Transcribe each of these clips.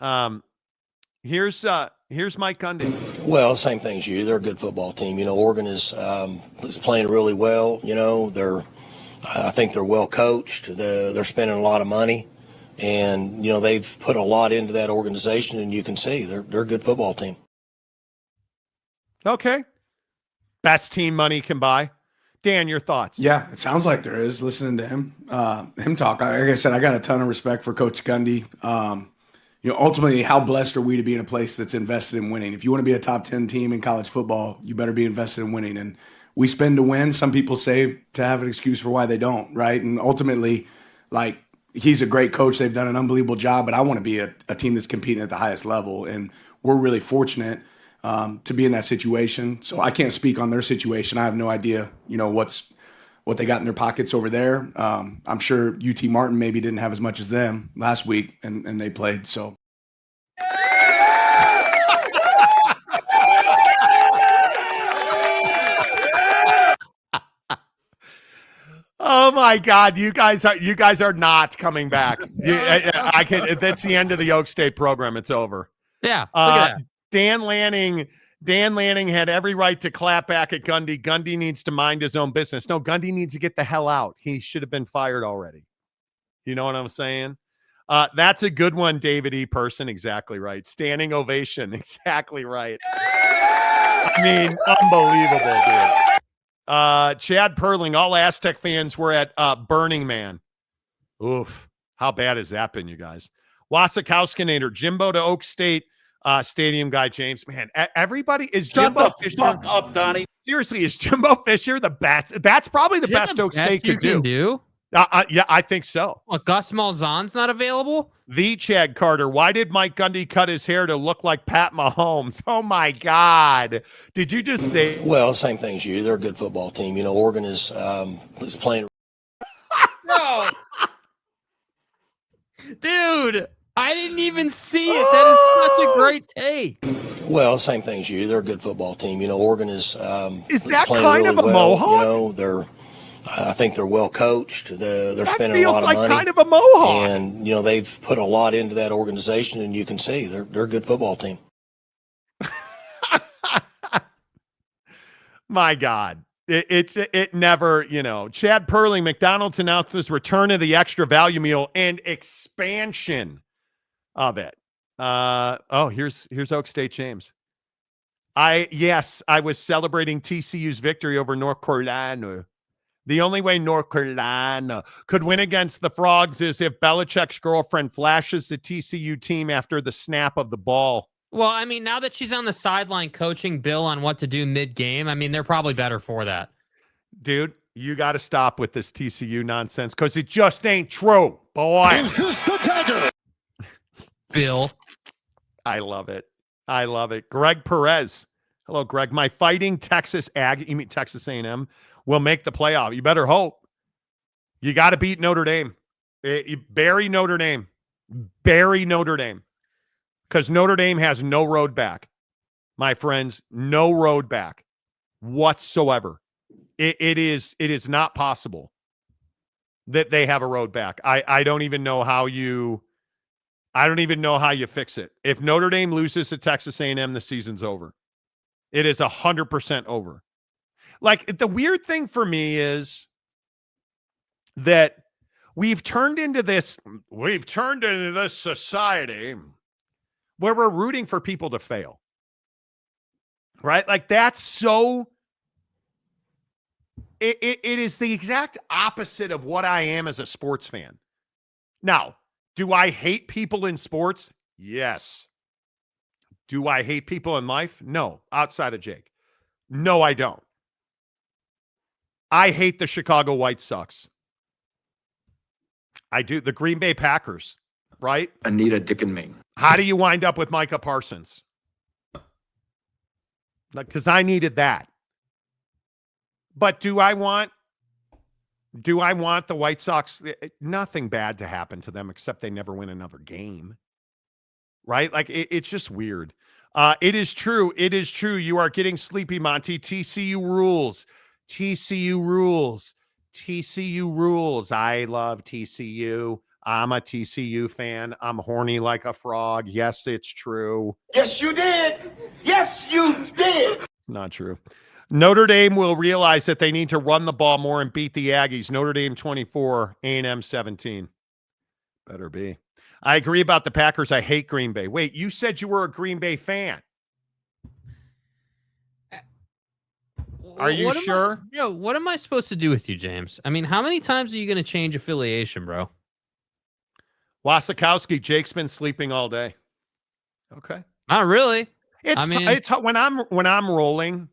Um, here's Mike Gundy. Well, same thing as you. They're a good football team. Oregon is playing really well. I think they're well coached. They're spending a lot of money, and they've put a lot into that organization. And you can see they're a good football team. Okay, best team money can buy. Dan, your thoughts? Yeah, it sounds like there is. Listening to him talk. Like I said, I got a ton of respect for Coach Gundy. Ultimately, how blessed are we to be in a place that's invested in winning? If you want to be a top 10 team in college football, you better be invested in winning. And we spend to win. Some people save to have an excuse for why they don't, right? And ultimately, like, he's a great coach. They've done an unbelievable job, but I want to be a team that's competing at the highest level. And we're really fortunate to be in that situation. So I can't speak on their situation. I have no idea, what they got in their pockets over there. I'm sure UT Martin maybe didn't have as much as them last week, and they played. So. Oh my God, you guys are not coming back. That's the end of the Oak State program. It's over. Yeah. Look at that. Dan Lanning had every right to clap back at Gundy. Gundy needs to mind his own business. No, Gundy needs to get the hell out. He should have been fired already. You know what I'm saying? That's a good one, David E. Person. Exactly right. Standing ovation. Exactly right. I mean, unbelievable, dude. Chad Perling, all Aztec fans were at Burning Man. Oof. How bad has that been, you guys? Wasikowskinator, Jimbo to Oak State Stadium guy, James. Man, everybody is Jimbo Fisher. Shut the fuck up, Donnie. Seriously, is Jimbo Fisher the best? That's probably the best Oak State could do. Yeah, I think so. What, Gus Malzahn's not available? The Chad Carter. Why did Mike Gundy cut his hair to look like Pat Mahomes? Oh, my God. Did you just say? Well, same thing as you. They're a good football team. Oregon is playing. No. Dude, I didn't even see it. That is such a great take. Well, same thing as you. They're a good football team. Oregon is that playing kind really of a well. mohawk? I think they're well coached. They're spending a feels lot of like money. kind of a mohawk. And they've put a lot into that organization, and you can see they're a good football team. My God. It never, Chad Perling, McDonald's announces return of the extra value meal and expansion of it. Here's Oak State James. I was celebrating TCU's victory over North Carolina. The only way North Carolina could win against the Frogs is if Belichick's girlfriend flashes the TCU team after the snap of the ball. Well, I mean, now that she's on the sideline coaching Bill on what to do mid-game, I mean, they're probably better for that. Dude, you got to stop with this TCU nonsense because it just ain't true, boy. Is this the dagger? Bill. I love it. Greg Perez. Hello, Greg. My fighting Texas you mean Texas A&M, will make the playoff. You better hope. You got to beat Notre Dame. Bury Notre Dame. Because Notre Dame has no road back. My friends, no road back whatsoever. It is not possible that they have a road back. I don't even know how you fix it. If Notre Dame loses to Texas A&M, the season's over. It is 100% over. Like, the weird thing for me is that we've turned into this society where we're rooting for people to fail. Right? Like, that's so... It is the exact opposite of what I am as a sports fan. Now, do I hate people in sports? Yes. Do I hate people in life? No. Outside of Jake. No, I don't. I hate the Chicago White Sox. I do. The Green Bay Packers, right? Anita Dick and Ming. How do you wind up with Micah Parsons? Because I needed that. But do I want the White Sox? Nothing bad to happen to them except they never win another game. Right? Like, it's just weird. It is true. You are getting sleepy, Monty. TCU rules. I love TCU. I'm a TCU fan. I'm horny like a frog. Yes, it's true. Yes, you did. Yes, you did. Not true. Notre Dame will realize that they need to run the ball more and beat the Aggies. Notre Dame 24, A&M 17. Better be. I agree about the Packers. I hate Green Bay. Wait, you said you were a Green Bay fan. Are you sure? What am I supposed to do with you, James? I mean, how many times are you going to change affiliation, bro? Wasikowski, Jake's been sleeping all day. Okay. Not really. It's when I'm rolling.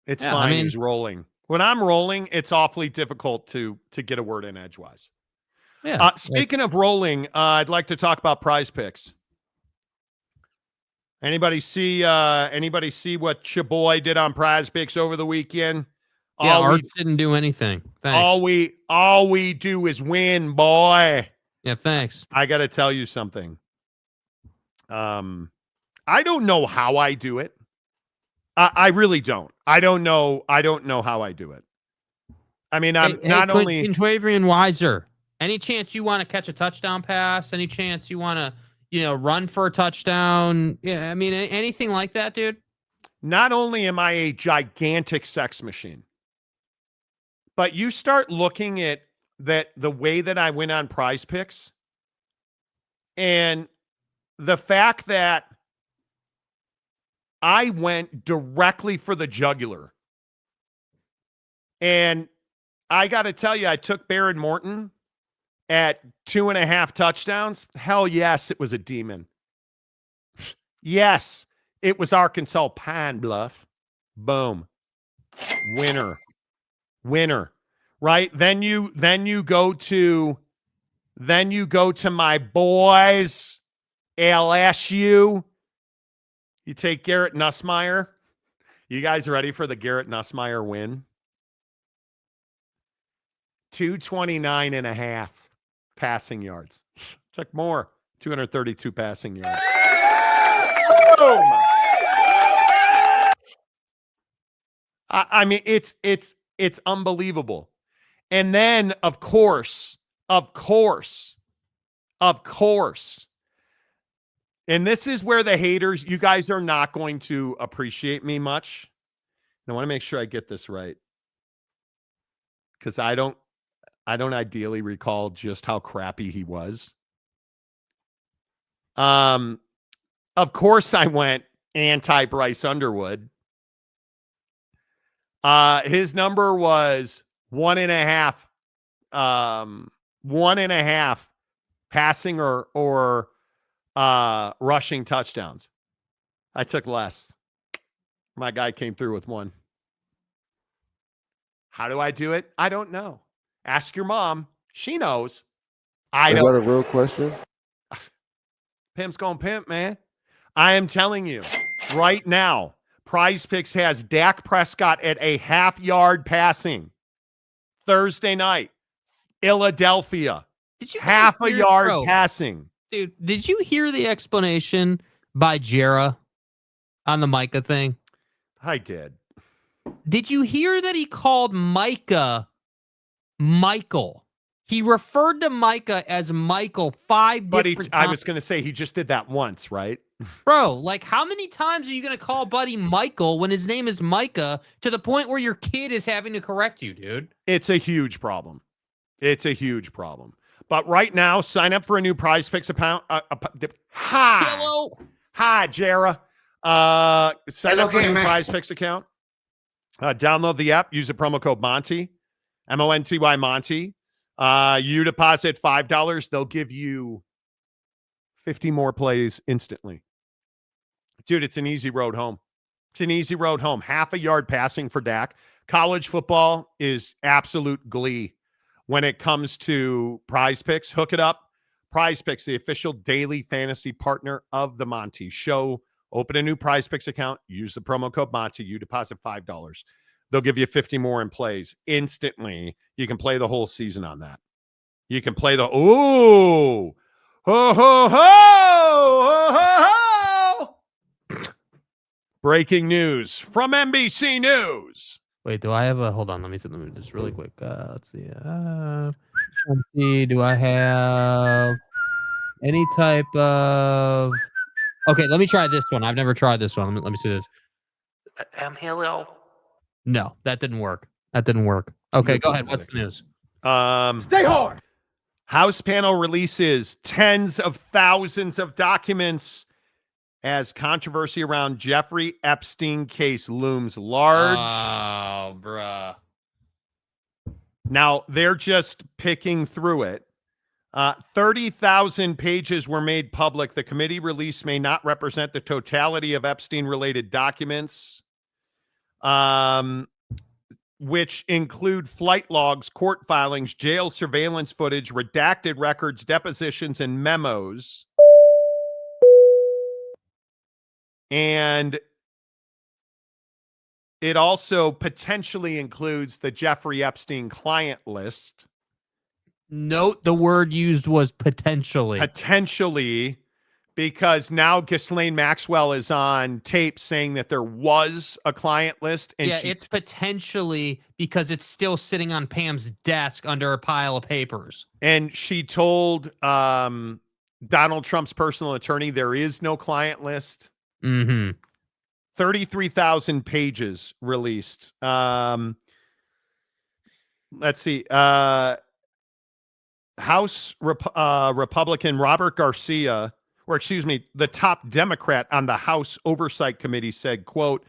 It's fine. He's rolling. When I'm rolling, it's awfully difficult to get a word in edgewise. Yeah. Speaking of rolling, I'd like to talk about Prize Picks. Anybody see what your boy did on Prize Picks over the weekend? Yeah, Art didn't do anything. Thanks. All we do is win, boy. Yeah, thanks. I got to tell you something. I don't know how I do it. I really don't. I don't know how I do it. I mean, I'm not only Quintravian Weiser. Any chance you want to catch a touchdown pass? Any chance you want to, run for a touchdown? Yeah, I mean, anything like that, dude? Not only am I a gigantic sex machine, but you start looking at the way that I went on Prize Picks and the fact that I went directly for the jugular. And I got to tell you, I took Baron Morton at 2.5 touchdowns. Hell yes, it was a demon. Yes, it was Arkansas Pine Bluff. Boom. Winner. Right? Then you go to my boys, LSU. You take Garrett Nussmeier. You guys ready for the Garrett Nussmeier win? 229.5 passing yards. Took more. 232 passing yards. Boom! I mean, it's unbelievable. And then, of course, and this is where the haters, you guys are not going to appreciate me much. And I want to make sure I get this right, because I don't ideally recall just how crappy he was. Of course I went anti-Bryce Underwood. His number was 1.5 passing or rushing touchdowns. I took less. My guy came through with 1. How do I do it? I don't know. Ask your mom. She knows. Is that a real question? Pimp's going pimp, man. I am telling you right now, Prize Picks has Dak Prescott at a half-yard passing. Thursday night, Philadelphia. Half a yard passing. Dude, did you hear the explanation by Jera on the Micah thing? I did. Did you hear that he called Micah Michael? He referred to Micah as Michael 5 different times. I was going to say he just did that once, right? Bro, like how many times are you going to call buddy Michael when his name is Micah to the point where your kid is having to correct you, dude? It's a huge problem. But right now, sign up for a new Prize Picks account. Hello. Hi, Jera. Sign up for a new Prize Picks account. Download the app. Use the promo code Monty, MONTY Monty. You deposit $5. They'll give you 50 more plays instantly. Dude, it's an easy road home. Half a yard passing for Dak. College football is absolute glee when it comes to Prize Picks. Hook it up. Prize Picks, the official daily fantasy partner of the Monty Show. Open a new Prize Picks account. Use the promo code Monty. You deposit $5. They'll give you 50 more in plays instantly. You can play the whole season on that. You can play the ho ho ho ho ho. Breaking news from NBC News. Wait, do I have a hold on? Let me just really quick. Let's see. Let's see, do I have any type of... Okay, let me try this one. I've never tried this one. Let me see this. Hello. No, that didn't work. Okay, go ahead. What's the news? Stay hard. House panel releases tens of thousands of documents as controversy around Jeffrey Epstein case looms large. Oh, bruh. Now, they're just picking through it. 30,000 pages were made public. The committee release may not represent the totality of Epstein-related documents, which include flight logs, court filings, jail surveillance footage, redacted records, depositions, and memos. And it also potentially includes the Jeffrey Epstein client list. Note the word used was potentially. Potentially, because now Ghislaine Maxwell is on tape saying that there was a client list. And it's potentially because it's still sitting on Pam's desk under a pile of papers. And she told Donald Trump's personal attorney there is no client list. Mm-hmm. 33,000 pages released. Let's see. House Republican Robert Garcia, or excuse me, the top Democrat on the House Oversight Committee said, quote,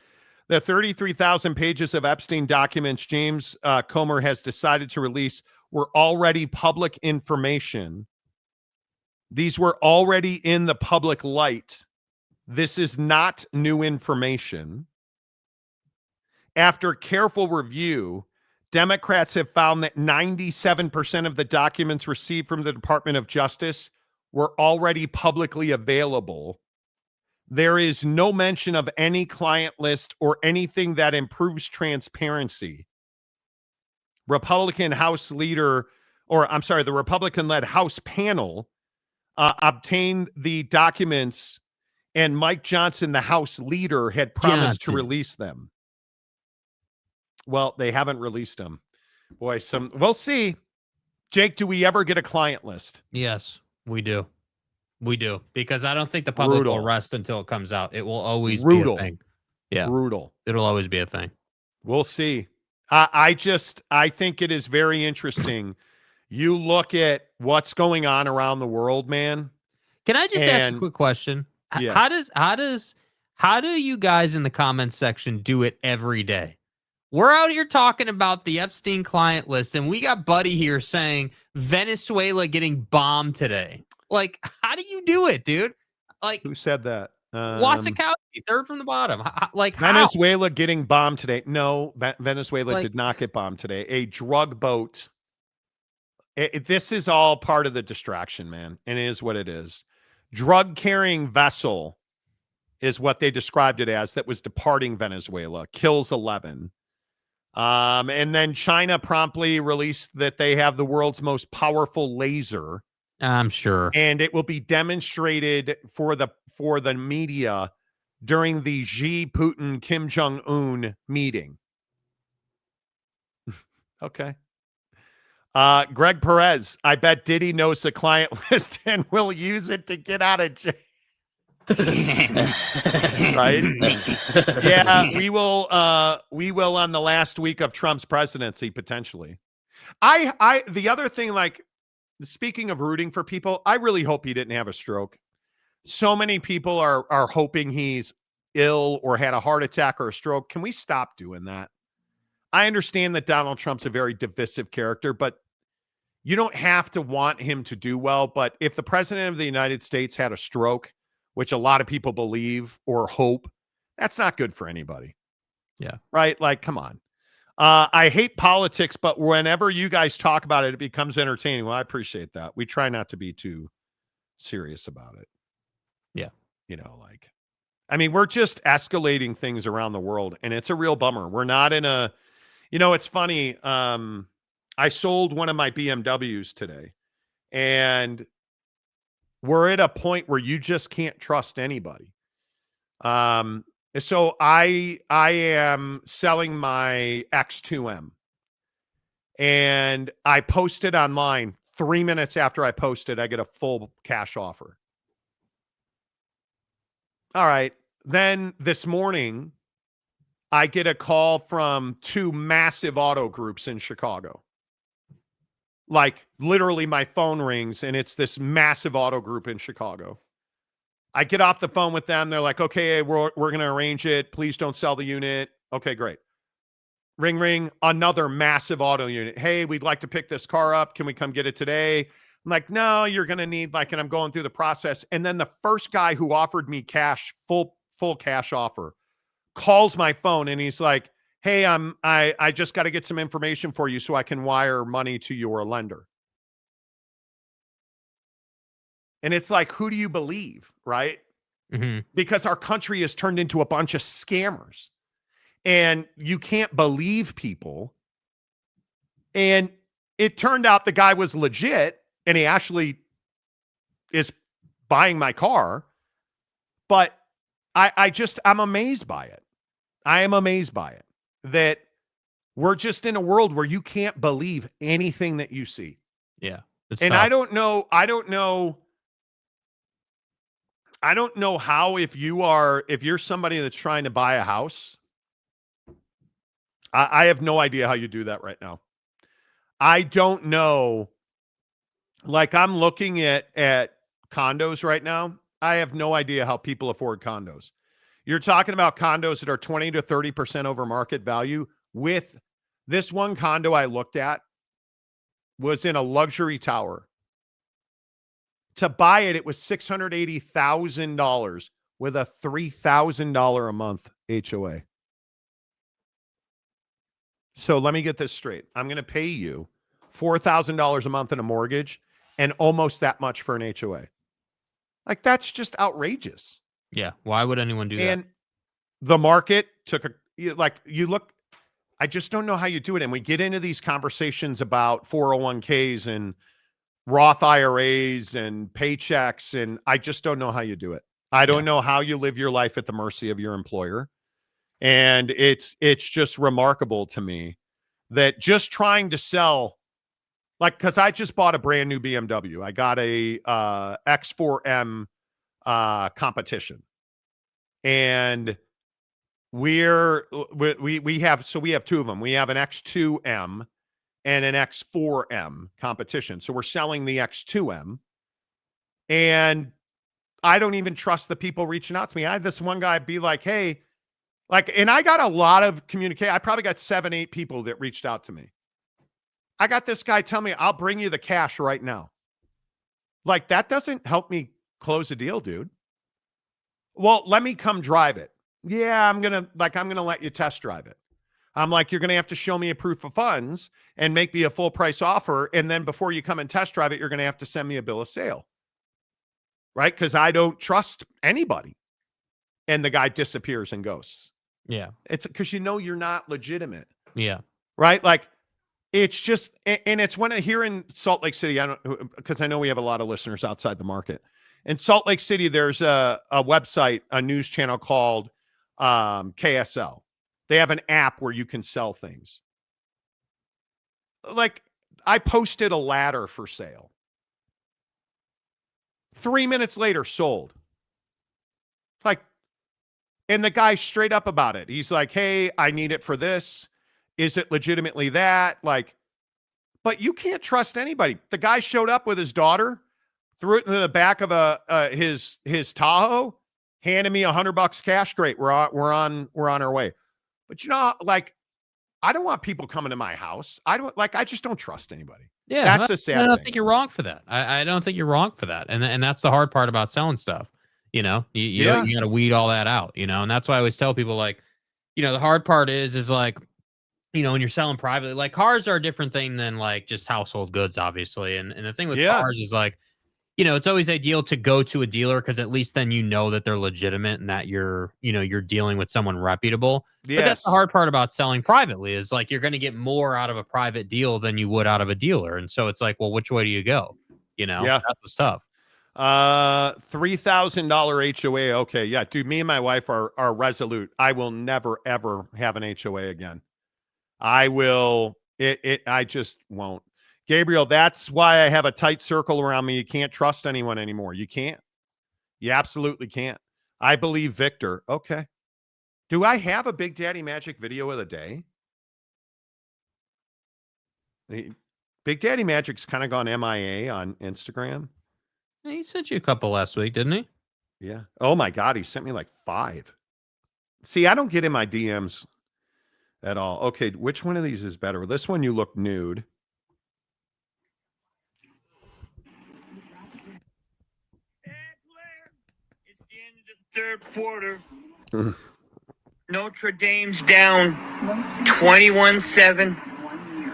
the 33,000 pages of Epstein documents James Comer has decided to release were already public information. These were already in the public light. This is not new information. After careful review, Democrats have found that 97% of the documents received from the Department of Justice were already publicly available. There is no mention of any client list or anything that improves transparency. The Republican-led House panel obtained the documents, and Mike Johnson, the House leader, had promised to release them. Well, they haven't released them. Boy, we'll see. Jake, do we ever get a client list? Yes, we do. We do. Because I don't think the public will rest until it comes out. It will always be a thing. Yeah. Brutal. It'll always be a thing. We'll see. I think it is very interesting. You look at what's going on around the world, man. Can I just ask a quick question? Yes. How do you guys in the comments section do it every day? We're out here talking about the Epstein client list, and we got Buddy here saying Venezuela getting bombed today. Like, how do you do it, dude? Like, who said that? Wasikowski, third from the bottom. Like, Venezuela getting bombed today? No, Venezuela did not get bombed today. A drug boat. This is all part of the distraction, man. And it is what it is. Drug carrying vessel is what they described it as, that was departing Venezuela, kills 11. And then China promptly released that they have the world's most powerful laser. I'm sure. And it will be demonstrated for the media during the Xi, Putin, Kim Jong-un meeting. Okay. Greg Perez, I bet Diddy knows the client list and will use it to get out of jail. Right? Yeah, we will on the last week of Trump's presidency, potentially. The other thing, like, speaking of rooting for people, I really hope he didn't have a stroke. So many people are hoping he's ill or had a heart attack or a stroke. Can we stop doing that? I understand that Donald Trump's a very divisive character, but you don't have to want him to do well. But if the president of the United States had a stroke, which a lot of people believe or hope, that's not good for anybody. Yeah. Right? Like, come on. I hate politics, but whenever you guys talk about it, it becomes entertaining. Well, I appreciate that. We try not to be too serious about it. Yeah. You know, like, I mean, we're just escalating things around the world, and it's a real bummer. We're not in a, you know, it's funny. I sold one of my BMWs today, and we're at a point where you just can't trust anybody. So I am selling my X2M, And I posted online. 3 minutes after I posted, I get a full cash offer. All right. Then this morning, I get a call from 2 massive auto groups in Chicago. Like literally my phone rings and it's this massive auto group in Chicago. I get off the phone with them. They're like, okay, we're going to arrange it. Please don't sell the unit. Okay, great. Ring, ring, another massive auto unit. Hey, we'd like to pick this car up. Can we come get it today? I'm like, no, you're going to need and I'm going through the process. And then the first guy who offered me cash, full cash offer, calls my phone and he's like, hey, I just got to get some information for you so I can wire money to your lender. And it's like, who do you believe, right? Mm-hmm. Because our country has turned into a bunch of scammers. And you can't believe people. And it turned out the guy was legit and he actually is buying my car. But I'm amazed by it. I am amazed by it that we're just in a world where you can't believe anything that you see. Yeah. And tough. I don't know how, if you're somebody that's trying to buy a house, I have no idea how you do that right now. I don't know. Like I'm looking at condos right now. I have no idea how people afford condos. You're talking about condos that are 20 to 30% over market value. With this one condo I looked at was in a luxury tower. To buy it, it was $680,000 with a $3,000 a month HOA. So let me get this straight. I'm going to pay you $4,000 a month in a mortgage and almost that much for an HOA. Like that's just outrageous. Yeah. Why would anyone do that? And the market took I just don't know how you do it. And we get into these conversations about 401ks and Roth IRAs and paychecks. And I just don't know how you do it. I don't know how you live your life at the mercy of your employer. And it's just remarkable to me that just trying to sell, because I just bought a brand new BMW. I got a X4M competition, and we have 2 of them. We have an X2M and an X4M competition. So we're selling the X2M, and I don't even trust the people reaching out to me. I had this one guy be like, hey. And I got a lot of communication. I probably got 7-8 people that reached out to me. I got this guy tell me, I'll bring you the cash right now. That doesn't help me close a deal, dude. Well, let me come drive it. Yeah, I'm going to let you test drive it. I'm like, you're going to have to show me a proof of funds and make me a full price offer. And then before you come and test drive it, you're going to have to send me a bill of sale. Right? Because I don't trust anybody. And the guy disappears and ghosts. Yeah. It's because you're not legitimate. Yeah. Right? It's just, and it's when here in Salt Lake City, because I know we have a lot of listeners outside the market. In Salt Lake City, there's a website, a news channel called KSL. They have an app where you can sell things. I posted a ladder for sale. 3 minutes later, sold. And the guy's straight up about it. He's like, hey, I need it for this. Is it legitimately that? But you can't trust anybody. The guy showed up with his daughter, threw it in the back of his Tahoe, handed me $100 cash. Great. We're on our way. But I don't want people coming to my house. I just don't trust anybody. Yeah. That's a sad I don't thing. think you're wrong for that. I don't think you're wrong for that. And that's the hard part about selling stuff. You got to weed all that out, and that's why I always tell people the hard part is when you're selling privately, cars are a different thing than just household goods, obviously. And the thing with cars is it's always ideal to go to a dealer because at least then that they're legitimate and that you're dealing with someone reputable. Yes. But that's the hard part about selling privately is you're going to get more out of a private deal than you would out of a dealer. And so it's well, which way do you go? That's what's tough. $3,000 HOA. Okay. Yeah. Dude, me and my wife are resolute. I will never, ever have an HOA again. I will I just won't. Gabriel, that's why I have a tight circle around me. You can't trust anyone anymore. You can't. You absolutely can't. I believe Victor. Okay. Do I have a Big Daddy Magic video of the day? Big Daddy Magic's kind of gone MIA on Instagram. He sent you a couple last week, didn't he? Yeah. Oh my God, he sent me like 5. See, I don't get in my DMs at all. Okay, which one of these is better? This one, you look nude. It's the end of the third quarter. Notre Dame's down 21-7.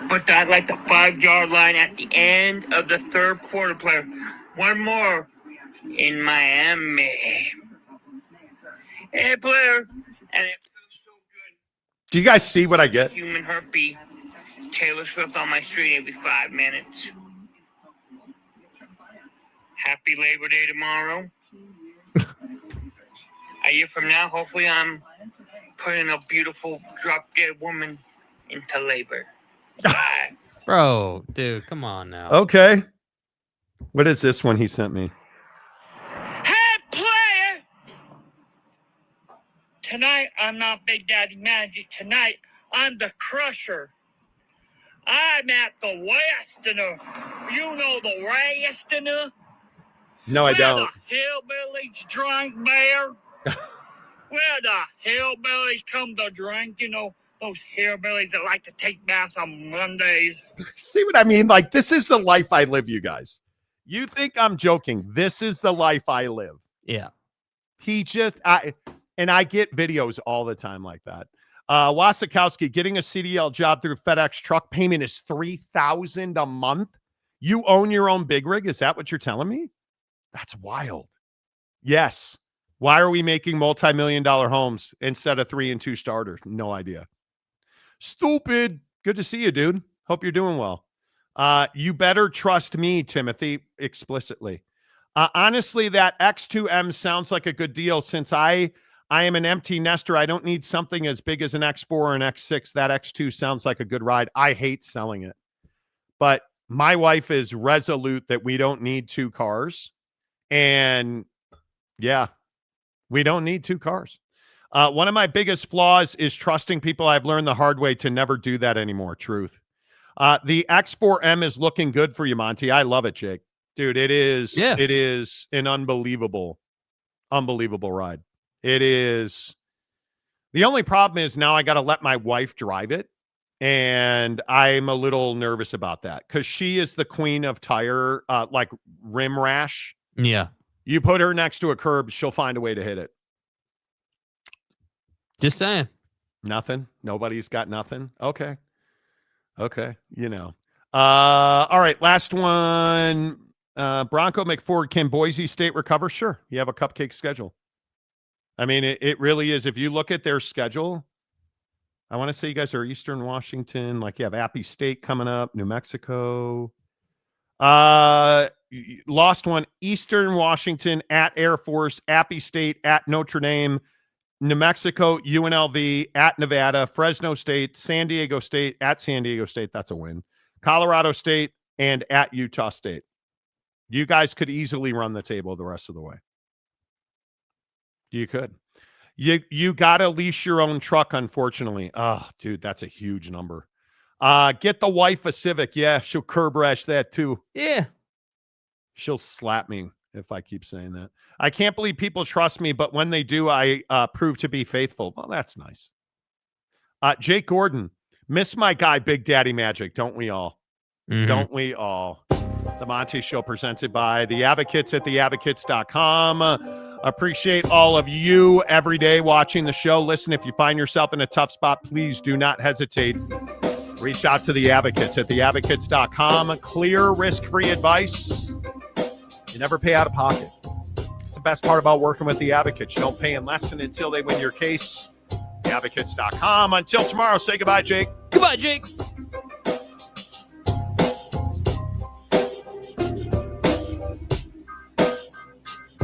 But that like the 5-yard line at the end of the third quarter, player. One more in Miami. Hey, player. And it feels so good. Do you guys see what I get? Human heartbeat. Taylor Swift on my street every 5 minutes. Happy Labor Day tomorrow. A year from now, hopefully I'm putting a beautiful drop-dead woman into labor. Bye. Bro, dude, come on now. Okay. What is this one he sent me? Hey, player! Tonight, I'm not Big Daddy Magic. Tonight, I'm the Crusher. I'm at the Westerner. You know the Westerner? No, I don't. Where the hillbillies drink beer. Where the hillbillies come to drink, you know, those hillbillies that like to take baths on Mondays. See what I mean? Like, this is the life I live, you guys. You think I'm joking. This is the life I live. Yeah. I get videos all the time like that. Wasikowski, getting a CDL job through FedEx truck payment is $3,000 a month. You own your own big rig? Is that what you're telling me? That's wild. Yes. Why are we making multi-million-dollar homes instead of 3 and 2 starters? No idea. Stupid. Good to see you, dude. Hope you're doing well. You better trust me, Timothy, explicitly. Honestly, that X2M sounds like a good deal. Since I am an empty nester, I don't need something as big as an X4 or an X6. That X2 sounds like a good ride. I hate selling it. But my wife is resolute that we don't need 2 cars. And yeah, we don't need 2 cars. One of my biggest flaws is trusting people. I've learned the hard way to never do that anymore. Truth. The X4M is looking good for you, Monty. I love it, Jake. Dude, it is. Yeah. It is an unbelievable ride. It is. The only problem is now I got to let my wife drive it. And I'm a little nervous about that because she is the queen of tire, like rim rash. Yeah. You put her next to a curb, she'll find a way to hit it. Just saying. Nothing. Nobody's got nothing. Okay. You know. All right. Last one. Bronco McFord. Can Boise State recover? Sure. You have a cupcake schedule. I mean, it really is. If you look at their schedule, I want to say you guys are Eastern Washington. Like you have Appy State coming up, New Mexico. Lost one. Eastern Washington at Air Force, Appy State at Notre Dame, New Mexico, UNLV at Nevada, Fresno State, San Diego State at San Diego State. That's a win. Colorado State and at Utah State. You guys could easily run the table the rest of the way. You could. You got to lease your own truck, unfortunately. Oh, dude, that's a huge number. Get the wife a Civic. Yeah, she'll curb rash that too. Yeah. She'll slap me if I keep saying that. I can't believe people trust me, but when they do, I prove to be faithful. Well, that's nice. Jake Gordon, miss my guy, Big Daddy Magic. Don't we all? Mm-hmm. Don't we all? The Monty Show presented by The Advocates at theadvocates.com. Appreciate all of you every day watching the show. Listen, if you find yourself in a tough spot, please do not hesitate. Reach out to The Advocates at theadvocates.com. Clear, risk-free advice. You never pay out of pocket. It's the best part about working with The Advocates. You don't pay unless and until they win your case. Theadvocates.com. Until tomorrow, say goodbye, Jake. Goodbye, Jake.